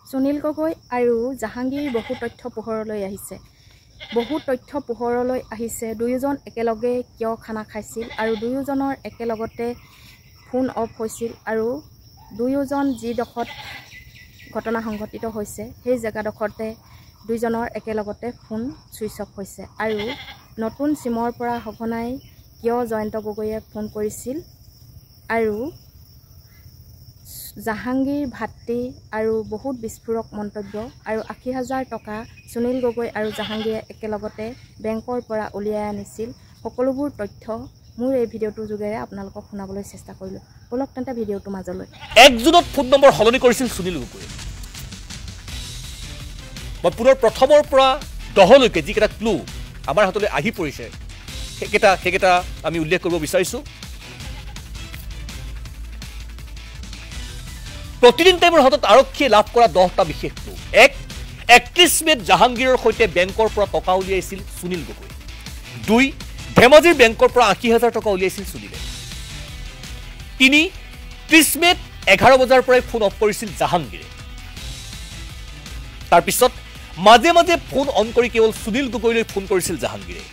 সুনীল গগৈ আৰু জাহাংগীৰ বহু তথ্য পোহৰলৈ আহিছে দুয়োজন একেলগে কিয় খানা খাইছিল আৰু দুয়োজনৰ একেলগতে ফোন অফ হৈছিল আৰু দুয়োজন যিডোখৰত ঘটনা সংঘটিত হৈছে সেই জেগাডোখৰতে দুইজনৰ একেলগতে ফোন সুইচ অফ হৈছে আৰু নতুন সিমৰ পৰা সঘনাই কিয় জয়ন্ত গগৈয়ে ফোন কৰিছিল আৰু জাহাংগীৰ ভাতৃ আৰু বহুত বিস্ফোৰক মন্তব্য আৰু ৮০,০০০ টকা সুনীল গগৈ আৰু জাহাংগীৰে একেলগতে বেংকৰ পৰা উলিয়াই আনিছিল সকলোবোৰ তথ্য মোৰ এই ভিডিঅ'টোৰ যোগেৰে আপোনালোকক শুনাবলৈ চেষ্টা কৰিলোঁ বলক তেন্তে ভিডিঅ'টো মাজলৈ 1 জুনত ফোন নম্বৰ সলনি কৰিছিল সুনীল গগৈ মই পুনৰ প্ৰথমৰ পৰা 10লৈকে যিকেইটা ক্লু আমাৰ হাতলৈ আহি পৰিছে সেইকেইটা আমি উল্লেখ কৰিব বিচাৰিছোঁ প্ৰতিদিন টাইমৰ হাতত আৰক্ষীয়ে লাভ কৰা 10টা বিশেষ ক্লু 31 মেত জাহাংগীৰৰ সৈতে বেংকৰ পৰা টকা উলিয়াইছিল সুনীল গগৈ 2 ধেমাজিৰ বেংকৰ পৰা ৮০,০০০ টকা উলিয়াইছিল সুনীলে 3 30 মেত 11 বজাৰ পৰাই ফোন অফ কৰিছিল জাহাংগীৰে তাৰপিছত মাজে মাজে ফোন অন কৰি কেৱল সুনীল গগৈলৈ ফোন কৰিছিল জাহাংগীৰে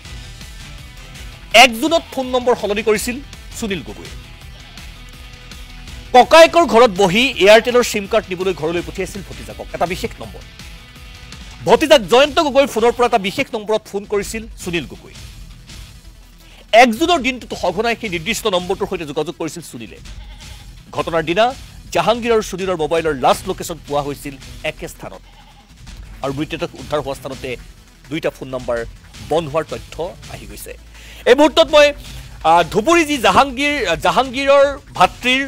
1 জুনত ফোন নম্বৰ সলনি কৰিছিল সুনীল গগৈ ককায়েকৰ ঘৰত বহি এয়াৰটেলৰ সিম কাৰ্ড নিবলৈ ঘৰলৈ পঠিয়াইছিল ভতিজাকক এটা বিশেষ নম্বৰ ভতিজাক জয়ন্ত গগৈৰ ফোনৰ পৰা এটা বিশেষ নম্বৰত ফোন কৰিছিল সুনীল গগৈ 1 জুনৰ দিনটোত সঘনাই সেই নিৰ্দিষ্ট নম্বৰটোৰ সৈতে যোগাযোগ কৰিছিল সুনীলে ঘটনাৰ দিনা জাহাংগীৰ আৰু সুনীলৰ মোবাইলৰ লাষ্ট লোকেশ্যন পোৱা হৈছিল একে স্থানত আৰু মৃতদেহ উদ্ধাৰ হোৱা স্থানতে দুইটা ফোন নম্বৰ বন্ধ হোৱাৰ তথ্য আহি গৈছে এই মুহূৰ্তত মই ধুবুৰী যি জাহাংগীৰৰ ভাতৃৰ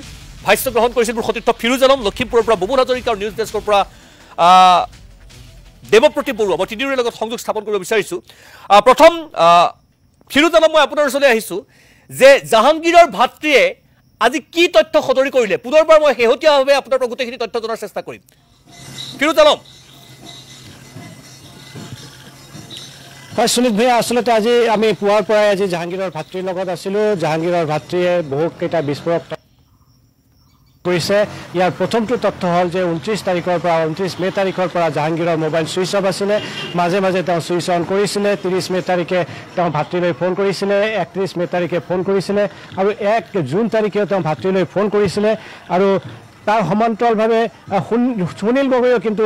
ভাষ্য গ্ৰহণ কৰিছিল মোৰ সতীৰ্থ ফিৰোজ আলম লখিমপুৰৰ পৰা বুবুল হাজৰিকা আৰু নিউজ ডেস্কৰ পৰা দেৱপ্ৰতি বৰুৱা মই তিনিওৰে লগত সংযোগ স্থাপন কৰিব বিচাৰিছোঁ প্ৰথম ফিৰোজ আলম মই আপোনাৰ ওচৰলৈ আহিছোঁ যে জাহাংগীৰৰ ভাতৃয়ে আজি কি তথ্য সদৰি কৰিলে পুনৰবাৰ মই শেহতীয়াভাৱে আপোনাৰ পৰা গোটেইখিনি তথ্য জনাৰ চেষ্টা কৰিম ফিৰোজ আলম হয় সুনীল ভাই আসলতে আজি আমি পুৱাৰ পৰাই আজি জাহাংগীৰৰ ভাতৃৰ লগত আছিলোঁ জাহাংগীৰৰ ভাতৃয়ে বহুকেইটা বিস্ফোৰক কৰিছে ইয়াৰ প্ৰথমটো তথ্য হ'ল যে 29 তাৰিখৰ পৰা 29 মে তাৰিখৰ পৰা জাহাংগীৰৰ মোবাইল সুইচ অফ আছিলে মাজে মাজে তেওঁ সুইচ অন কৰিছিলে 30 মে তাৰিখে তেওঁ ভাতৃলৈ ফোন কৰিছিলে 31 মে তাৰিখে ফোন কৰিছিলে আৰু 1 জুন তাৰিখে তেওঁ ভাতৃলৈ ফোন কৰিছিলে আৰু তাৰ সমান্তৰালভাৱে সুনীল গগৈও কিন্তু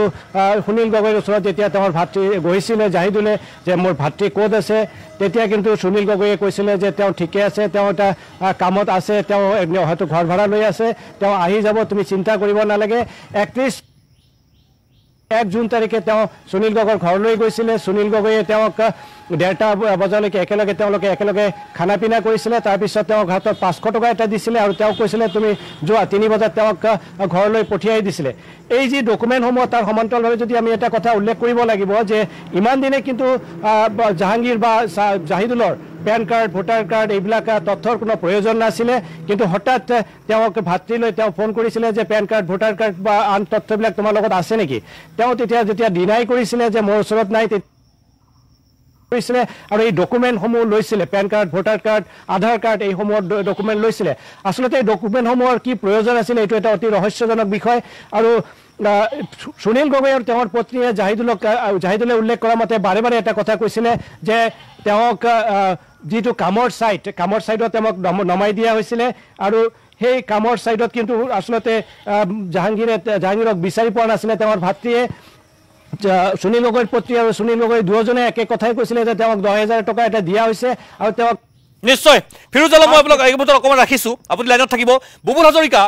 সুনীল গগৈৰ ওচৰত যেতিয়া তেওঁৰ ভাতৃ গৈছিলে জাহিদুলে যে মোৰ ভাতৃ ক'ত আছে তেতিয়া কিন্তু সুনীল গগৈয়ে কৈছিলে যে তেওঁ ঠিকে আছে তেওঁ এটা কামত আছে তেওঁ হয়তো ঘৰ ভাড়া লৈ আছে তেওঁ আহি যাব তুমি চিন্তা কৰিব নালাগে 1 জুন তাৰিখে তেওঁ সুনীল গগৈৰ ঘৰলৈ গৈছিলে সুনীল গগৈয়ে তেওঁক 1:30 বজালৈকে একেলগে খানা পিনা কৰিছিলে তাৰপিছত তেওঁ হাতত 500 টকা এটা দিছিলে আৰু তেওঁ কৈছিলে তুমি যোৱা 3 বজাত তেওঁক ঘৰলৈ পঠিয়াই দিছিলে এই যি ডকুমেণ্টসমূহ তাৰ সমান্তৰালভাৱে যদি আমি এটা কথা উল্লেখ কৰিব লাগিব যে ইমান দিনে কিন্তু জাহাংগীৰ বা জাহিদুলৰ পেন কাৰ্ড ভোটাৰ কাৰ্ড এইবিলাক তথ্যৰ কোনো প্ৰয়োজন নাছিলে কিন্তু হঠাৎ তেওঁক ভাতৃলৈ তেওঁ ফোন কৰিছিলে যে পেন কাৰ্ড ভোটাৰ কাৰ্ড বা আন তথ্যবিলাক তোমাৰ লগত আছে নেকি তেওঁ যেতিয়া ডিনাই কৰিছিলে যে মোৰ ওচৰত নাই কৰিছিলে আৰু এই ডকুমেণ্টসমূহ লৈছিলে পেন কাৰ্ড ভোটাৰ কাৰ্ড আধাৰ কাৰ্ড এইসমূহৰ ডকুমেণ্ট লৈছিলে আচলতে এই ডকুমেণ্টসমূহৰ কি প্ৰয়োজন আছিলে এইটো এটা অতি ৰহস্যজনক বিষয় আৰু সুনীল গগৈ আৰু তেওঁৰ পত্নীয়ে জাহিদুলে উল্লেখ কৰা মতে বাৰে বাৰে এটা কথা কৈছিলে যে তেওঁক যিটো কামৰ ছাইডত তেওঁক নমাই দিয়া হৈছিলে আৰু সেই কামৰ ছাইডত কিন্তু আচলতে জাহাংগীৰক বিচাৰি পোৱা নাছিলে তেওঁৰ ভাতৃয়ে সুনীল গগৈৰ পত্নী আৰু সুনীল গগৈ দুয়োজনে একে কথাই কৈছিলে যে তেওঁক 10,000 টকা এটা দিয়া হৈছে আৰু তেওঁক নিশ্চয় ফিৰোজ আলম মই আপোনাক এই মুহূৰ্তত অকণমান ৰাখিছোঁ আপুনি লাইনত থাকিব বুবুল হাজৰিকা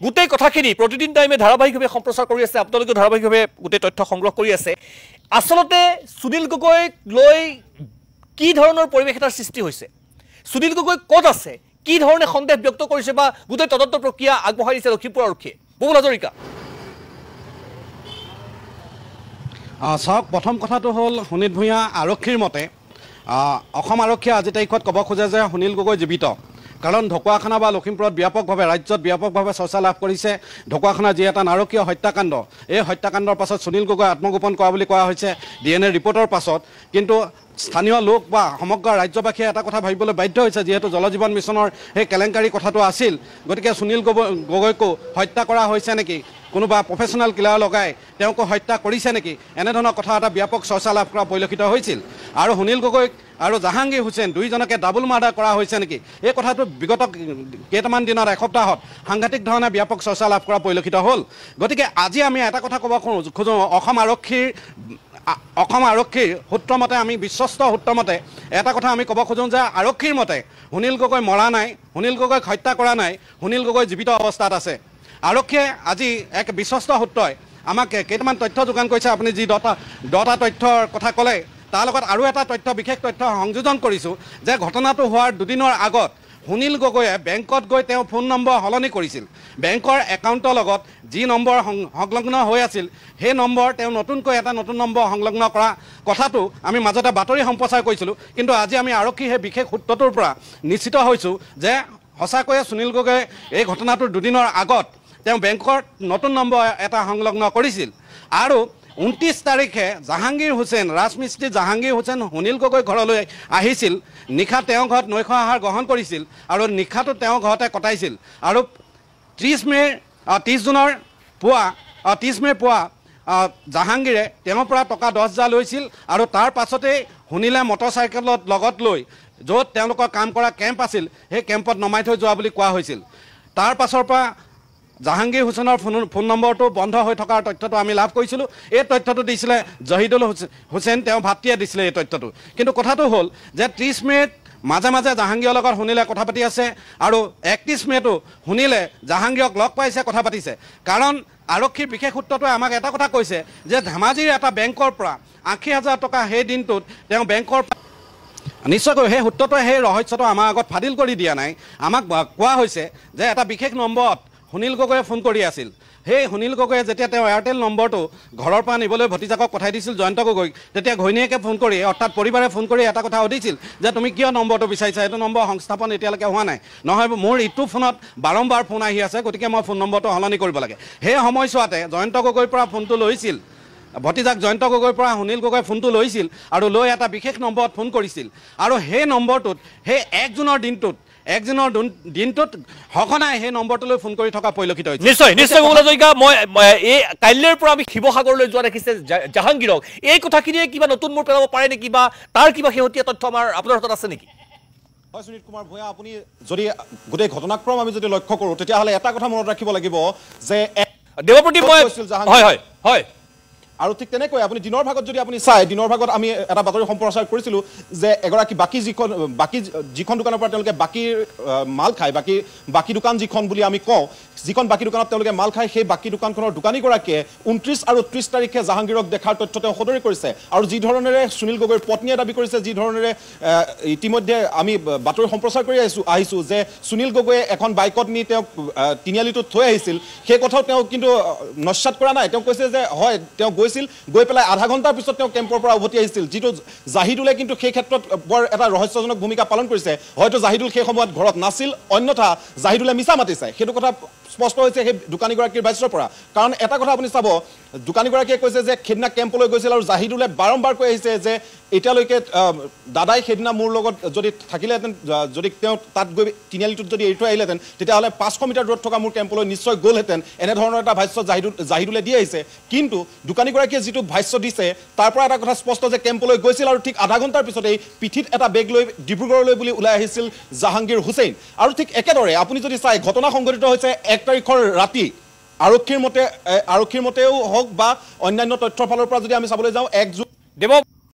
গোটেই কথাখিনি প্ৰতিদিন টাইমে ধাৰাবাহিকভাৱে সম্প্ৰচাৰ কৰি আছে আপোনালোকে ধাৰাবাহিকভাৱে গোটেই তথ্য সংগ্ৰহ কৰি আছে আচলতে সুনীল গগৈক লৈ কি ধৰণৰ পৰিৱেশ এটাৰ সৃষ্টি হৈছে সুনীল গগৈ ক'ত আছে কি ধৰণে সন্দেহ ব্যক্ত কৰিছে বা গোটেই তদন্ত প্ৰক্ৰিয়া আগবঢ়াই দিছে লখিমপুৰ আৰক্ষীয়ে বুবুল হাজৰিকা চাওক প্ৰথম কথাটো হ'ল সুনীল ভূঞা আৰক্ষীৰ মতে অসম আৰক্ষীয়ে আজি তাৰিখত ক'ব খোজে যে সুনীল গগৈ জীৱিত কাৰণ ঢকুৱাখানা বা লখিমপুৰত ব্যাপকভাৱে ৰাজ্যত ব্যাপকভাৱে চৰ্চা লাভ কৰিছে ঢকুৱাখানা যি এটা নাৰকীয় হত্যাকাণ্ড এই হত্যাকাণ্ডৰ পাছত সুনীল গগৈ আত্মগোপন কৰা বুলি কোৱা হৈছে DNA ৰিপৰ্টৰ পাছত কিন্তু স্থানীয় লোক বা সমগ্ৰ ৰাজ্যবাসীয়ে এটা কথা ভাবিবলৈ বাধ্য হৈছে যিহেতু জল জীৱন মিছনৰ সেই কেলেংকাৰী কথাটো আছিল গতিকে সুনীল গগৈকো হত্যা কৰা হৈছে নেকি কোনোবা প্ৰফেশ্যনেল কিলাৰ লগাই তেওঁকো হত্যা কৰিছে নেকি এনেধৰণৰ কথা এটা ব্যাপক চৰ্চা লাভ কৰা পৰিলক্ষিত হৈছিল আৰু সুনীল গগৈ আৰু জাহাংগীৰ হুছেইন দুইজনকে ডাবল মাৰ্ডাৰ কৰা হৈছে নেকি এই কথাটো বিগত কেইটামান দিনত এসপ্তাহত সাংঘাতিক ধৰণে ব্যাপক চৰ্চা লাভ কৰা পৰিলক্ষিত হ'ল গতিকে আজি আমি এটা কথা ক'ব খোজোঁ অসম আৰক্ষীৰ সূত্ৰ মতে আমি বিশ্বস্ত সূত্ৰ মতে এটা কথা আমি ক'ব খোজোঁ যে আৰক্ষীৰ মতে সুনীল গগৈ মৰা নাই সুনীল গগৈক হত্যা কৰা নাই সুনীল গগৈ জীৱিত অৱস্থাত আছে আৰক্ষীয়ে আজি এক বিশ্বস্ত সূত্ৰই আমাক কেইটামান তথ্য যোগান কৰিছে আপুনি যি দটা তথ্যৰ কথা ক'লে তাৰ লগত আৰু এটা বিশেষ তথ্য সংযোজন কৰিছোঁ যে ঘটনাটো হোৱাৰ দুদিনৰ আগত সুনীল গগৈয়ে বেংকত গৈ তেওঁ ফোন নম্বৰ সলনি কৰিছিল বেংকৰ একাউণ্টৰ লগত যি নম্বৰ সংলগ্ন হৈ আছিল সেই নম্বৰ তেওঁ নতুনকৈ এটা নতুন নম্বৰ সংলগ্ন কৰা কথাটো আমি মাজতে বাতৰি সম্প্ৰচাৰ কৰিছিলোঁ কিন্তু আজি আমি আৰক্ষী সেই বিশেষ সূত্ৰটোৰ পৰা নিশ্চিত হৈছোঁ যে সঁচাকৈয়ে সুনীল গগৈয়ে এই ঘটনাটোৰ দুদিনৰ আগত তেওঁ বেংকৰ নতুন নম্বৰ এটা সংলগ্ন কৰিছিল আৰু 29 তাৰিখে জাহাংগীৰ হুছেইন ৰাজমিস্ত্ৰী জাহাংগীৰ হুছেইন সুনীল গগৈ ঘৰলৈ আহিছিল নিশা তেওঁ ঘৰত নৈশ আহাৰ গ্ৰহণ কৰিছিল আৰু নিশাটো তেওঁ ঘৰতে কটাইছিল আৰু 30 জুনৰ পুৱা জাহাংগীৰে তেওঁৰ পৰা টকা 10,000 লৈছিল আৰু তাৰ পাছতেই সুনীলে মটৰচাইকেলত লগত লৈ য'ত তেওঁলোকৰ কাম কৰা কেম্প আছিল সেই কেম্পত নমাই থৈ যোৱা বুলি কোৱা হৈছিল তাৰ পাছৰ পৰা জাহাংগীৰ হুছেইনৰ ফোন নম্বৰটো বন্ধ হৈ থকাৰ তথ্যটো আমি লাভ কৰিছিলোঁ এই তথ্যটো দিছিলে জহিদুল হুছেইন তেওঁ ভাতৃয়ে দিছিলে এই তথ্যটো কিন্তু কথাটো হ'ল যে 30 মেত মাজে মাজে জাহাংগীৰৰ লগত সুনীলে কথা পাতি আছে আৰু 31 মেতো সুনীলে জাহাংগীৰক লগ পাইছে কথা পাতিছে কাৰণ আৰক্ষীৰ বিশেষ সূত্ৰটোৱে আমাক এটা কথা কৈছে যে ধেমাজিৰ এটা বেংকৰ পৰা 80,000 টকা সেই দিনটোত তেওঁ বেংকৰ নিশ্চয়কৈ সেই সূত্ৰটোৱে সেই ৰহস্যটো আমাৰ আগত ফাদিল কৰি দিয়া নাই আমাক কোৱা হৈছে যে এটা বিশেষ নম্বৰত সুনীল গগৈয়ে ফোন কৰি আছিল সেই সুনীল গগৈয়ে যেতিয়া তেওঁ এয়াৰটেল নম্বৰটো ঘৰৰ পৰা নিবলৈ ভতিজাকক পঠাই দিছিল জয়ন্ত গগৈক তেতিয়া ঘৈণীয়েকে ফোন কৰি অৰ্থাৎ পৰিবাৰে ফোন কৰি এটা কথা সুধিছিল যে তুমি কিয় নম্বৰটো বিচাৰিছা এইটো নম্বৰ সংস্থাপন এতিয়ালৈকে হোৱা নাই নহয় মোৰ ইটো ফোনত বাৰম্বাৰ ফোন আহি আছে গতিকে মই ফোন নম্বৰটো সলনি কৰিব লাগে সেই সময়ছোৱাতে জয়ন্ত গগৈৰ পৰা ফোনটো লৈছিল ভতিজাক জয়ন্ত গগৈৰ পৰা সুনীল গগৈ ফোনটো লৈছিল আৰু লৈ এটা বিশেষ নম্বৰত ফোন কৰিছিল আৰু সেই নম্বৰটোত সেই 1 জুনৰ দিনটোত সঘনাই সেই নম্বৰটোলৈ ফোন কৰি থকা পৰিলক্ষিত হৈছে নিশ্চয় গোলাজয়িকা মই এই কাইলৈৰ পৰা আমি শিৱসাগৰলৈ যোৱা দেখিছে জাহাংগীৰক এই কথাখিনিয়ে কিবা নতুন মোৰ পেলাব পাৰে নেকি বা তাৰ কিবা শেহতীয়া তথ্য আপোনাৰ হাতত আছে নেকি হয় সুনীল কুমাৰ ভূঞা আপুনি যদি গোটেই ঘটনাক্ৰম আমি যদি লক্ষ্য কৰোঁ তেতিয়াহ'লে এটা কথা মনত ৰাখিব লাগিব যে দেৱপ্ৰতি হয় আৰু ঠিক তেনেকৈ আপুনি দিনৰ ভাগত যদি আপুনি চাই দিনৰ ভাগত আমি এটা বাতৰি সম্প্ৰচাৰ কৰিছিলোঁ যে এগৰাকী বাকী যিখন দোকানৰ পৰা তেওঁলোকে বাকীৰ মাল খায় বাকী দোকান যিখন বুলি আমি কওঁ যিখন বাকী দোকানত তেওঁলোকে মাল খায় সেই বাকী দোকানখনৰ দোকানীগৰাকীয়ে 29 আৰু 30 তাৰিখে জাহাংগীৰক দেখাৰ তথ্য তেওঁ সদৰি কৰিছে আৰু যি ধৰণেৰে সুনীল গগৈৰ পত্নীয়ে দাবী কৰিছে যি ধৰণেৰে ইতিমধ্যে আমি বাতৰি সম্প্ৰচাৰ কৰি আহিছোঁ যে সুনীল গগৈয়ে এখন বাইকত নি তেওঁক তিনিআলিটোত থৈ আহিছিল সেই কথাও তেওঁ কিন্তু নস্যাৎ কৰা নাই তেওঁ কৈছে যে হয় তেওঁ গৈ পেলাই আধা ঘণ্টাৰ পিছত তেওঁ কেম্পৰ পৰা উভতি আহিছিল যিটো জাহিদুলে কিন্তু সেই ক্ষেত্ৰত বৰ এটা ৰহস্যজনক ভূমিকা পালন কৰিছে হয়তো জাহিদুল সেই সময়ত ঘৰত নাছিল অন্যথা জাহিদুলে মিছা মাতিছে সেইটো কথা স্পষ্ট হৈছে সেই দোকানীগৰাকীৰ বাস্যৰ পৰা কাৰণ এটা কথা আপুনি চাব দোকানীগৰাকীয়ে কৈছে যে সেইদিনা কেম্পলৈ গৈছিল আৰু জাহিদুলে বাৰম্বাৰ কৈ আহিছে যে এতিয়ালৈকে দাদাই সেইদিনা মোৰ লগত যদি থাকিলেহেঁতেন যদি তেওঁ তাত গৈ তিনিআলিটোত যদি এৰি থৈ আহিলেহেঁতেন তেতিয়াহ'লে 500 মিটাৰ দূৰত থকা মোৰ কেম্পলৈ নিশ্চয় গ'লহেঁতেন এনেধৰণৰ এটা ভাষ্য জাহিদুলে দি আহিছে কিন্তু দোকানীগৰাকীয়ে যিটো ভাষ্য দিছে তাৰ পৰা এটা কথা স্পষ্ট যে কেম্পলৈ গৈছিল আৰু ঠিক আধা ঘণ্টাৰ পিছতেই পিঠিত এটা বেগ লৈ ডিব্ৰুগড়লৈ বুলি ওলাই আহিছিল জাহাংগীৰ হুছেইন আৰু ঠিক একেদৰে আপুনি যদি চাই ঘটনা সংঘটিত হৈছে 1 তাৰিখৰ ৰাতি আৰক্ষীৰ মতেও হওক বা অন্যান্য তথ্যৰ ফালৰ পৰা যদি আমি চাবলৈ যাওঁ 1 জুন